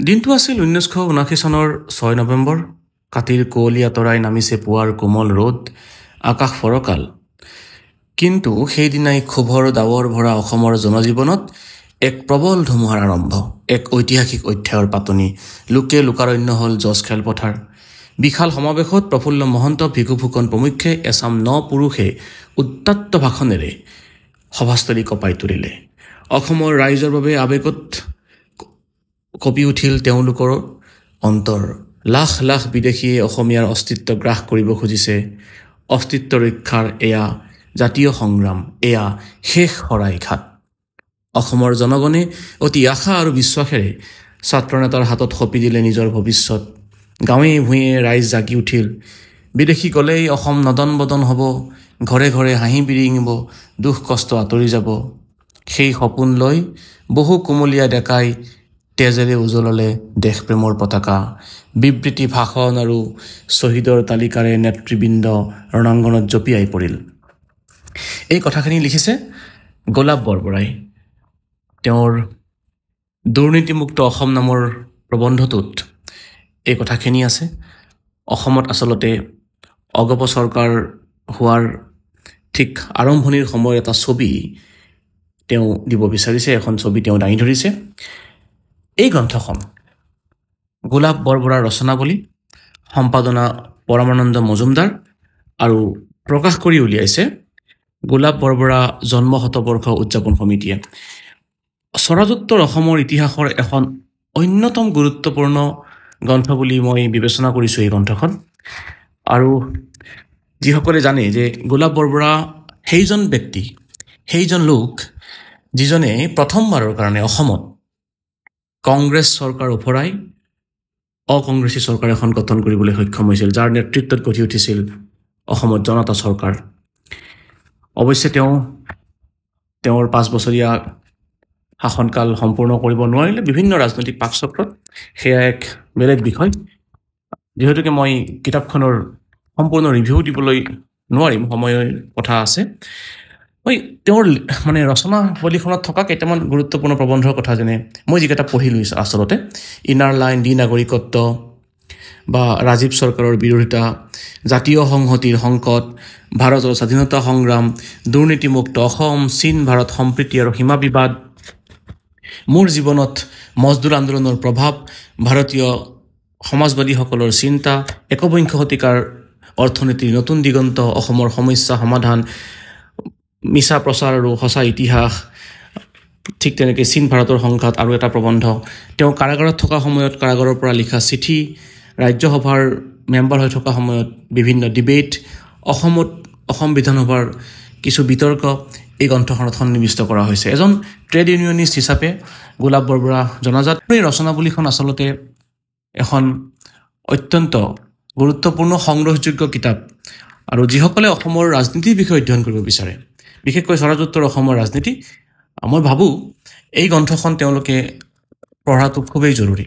দিনটো আছিল 1979 চনৰ 6 নৱেম্বৰ। কাতিৰ কুঁৱলী আঁতৰাই নামিছে পুৱাৰ কোমল ৰ'দ, আকাশ ফৰকাল। কিন্তু সেইদিনাই ক্ষোভৰ ডাৱৰ ভৰা অসমৰ জনজীৱনত এক প্ৰবল ধুমুহাৰ আৰম্ভ, এক ঐতিহাসিক অধ্যায়ৰ পাতনি। লোকে লোকাৰণ্য হ'ল জজ খেলপথাৰ। বিশাল সমাৱেশত প্ৰফুল্ল মহন্ত, ভিকু ফুকন প্ৰমুখ্যে এচাম পুৰুষে উত্তাত্ত ভাষণেৰে সভাস্থলী কঁপাই তুলিলে। অসমৰ ৰাইজৰ বাবে আৱেগত কঁপি উঠিল তেওঁলোকৰ অন্তৰ। লাখ লাখ বিদেশীয়ে অসমীয়াৰ অস্তিত্ব গ্ৰাস কৰিব খুজিছে। অস্তিত্ব ৰক্ষাৰ এয়া জাতীয় সংগ্ৰাম, এয়া শেষ শৰাইঘাট। অসমৰ জনগণে অতি আশা আৰু বিশ্বাসেৰে ছাত্ৰনেতাৰ হাতত সঁপি দিলে নিজৰ ভৱিষ্যত। গাঁৱে ভূঞে ৰাইজ জাগি উঠিল। বিদেশী গ'লেই অসম নদন বদন হ'ব, ঘৰে ঘৰে হাঁহি বিৰিঙিব, দুখ কষ্ট আঁতৰি যাব। সেই সপোন লৈ বহু কুমলীয়া ডেকাই তেজেৰে উজ্বলালে দেশপ্ৰেমৰ পতাকা। বিবৃতি, ভাষণ আৰু শ্বহীদৰ তালিকাৰে নেতৃবৃন্দ ৰণাংগনত জঁপিয়াই পৰিল। এই কথাখিনি লিখিছে গোলাপ বৰবৰাই। তেওঁৰ দুৰ্নীতিমুক্ত অসম নামৰ প্ৰবন্ধটোত এই কথাখিনি আছে। অসমত আচলতে অগপ চৰকাৰ হোৱাৰ ঠিক আৰম্ভণিৰ সময়ৰ এটা ছবি তেওঁ দিব বিচাৰিছে, এখন ছবি তেওঁ দাঙি ধৰিছে। এই গ্ৰন্থখন গোলাপ বৰবৰাৰ ৰচনাৱলী, সম্পাদনা পৰমানন্দ মজুমদাৰ আৰু প্ৰকাশ কৰি উলিয়াইছে গোলাপ বৰবৰা জন্ম শতবৰ্ষ উদযাপন সমিতিয়ে। স্বৰাজোত্তৰ অসমৰ ইতিহাসৰ এখন অন্যতম গুৰুত্বপূৰ্ণ গ্ৰন্থ বুলি মই বিবেচনা কৰিছোঁ এই গ্ৰন্থখন। আৰু যিসকলে জানে যে গোলাপ বৰবৰা সেইজন ব্যক্তি, সেইজন লোক যিজনে প্ৰথমবাৰৰ কাৰণে অসমত কংগ্ৰেছ চৰকাৰ ওফৰাই অকংগ্ৰেছী চৰকাৰ এখন গঠন কৰিবলৈ সক্ষম হৈছিল, যাৰ নেতৃত্বত গঢ়ি উঠিছিল অসমত জনতা চৰকাৰ। অৱশ্যে তেওঁৰ 5 বছৰীয়া শাসনকাল সম্পূৰ্ণ কৰিব নোৱাৰিলে বিভিন্ন ৰাজনৈতিক পাকচক্ৰত। সেয়া এক বেলেগ বিষয়। যিহেতুকে মই কিতাপখনৰ সম্পূৰ্ণ ৰিভিউ দিবলৈ নোৱাৰিম, সময়ৰ কথা আছে। মই তেওঁৰ ৰচনাৱলীখনত থকা কেইটামান গুৰুত্বপূৰ্ণ প্ৰবন্ধৰ কথা, যেনে মই যিকেইটা পঢ়িলোঁ আচলতে, ইনাৰ লাইন, দ্বি নাগৰিকত্ব বা ৰাজীৱ চৰকাৰৰ বিৰোধিতা, জাতীয় সংহতিৰ সংকট, ভাৰতৰ স্বাধীনতা সংগ্ৰাম, দুৰ্নীতিমুক্ত অসম, চীন ভাৰত সম্প্ৰীতি আৰু সীমা বিবাদ, মোৰ জীৱনত মজদুৰ আন্দোলনৰ প্ৰভাৱ, ভাৰতীয় সমাজবাদীসকলৰ চিন্তা, একবিংশ শতিকাৰ অৰ্থনীতিৰ নতুন দিগন্ত, অসমৰ সমস্যা সমাধান, মিছা প্ৰচাৰ আৰু সঁচা ইতিহাস, ঠিক তেনেকৈ চীন ভাৰতৰ সংঘাত। আৰু এটা প্ৰবন্ধ, তেওঁ কাৰাগাৰত থকা সময়ত কাৰাগাৰৰ পৰা লিখা চিঠি, ৰাজ্যসভাৰ মেম্বাৰ হৈ থকা সময়ত বিভিন্ন ডিবেট, অসম বিধানসভাৰ কিছু বিতৰ্ক এই গ্ৰন্থখনত সন্নিৱিষ্ট কৰা হৈছে। এজন ট্ৰেড ইউনিয়নিষ্ট হিচাপে গোলাপ বৰবৰা জনাজাত। এই ৰচনাৱলীখন আচলতে এখন অত্যন্ত গুৰুত্বপূৰ্ণ সংগ্ৰহযোগ্য কিতাপ। আৰু যিসকলে অসমৰ ৰাজনীতিৰ বিষয়ে অধ্যয়ন কৰিব বিচাৰে, বিশেষকৈ স্বৰাজোত্তৰ অসমৰ ৰাজনীতি, মই ভাবোঁ এই গ্ৰন্থখন তেওঁলোকে পঢ়াটো খুবেই জৰুৰী।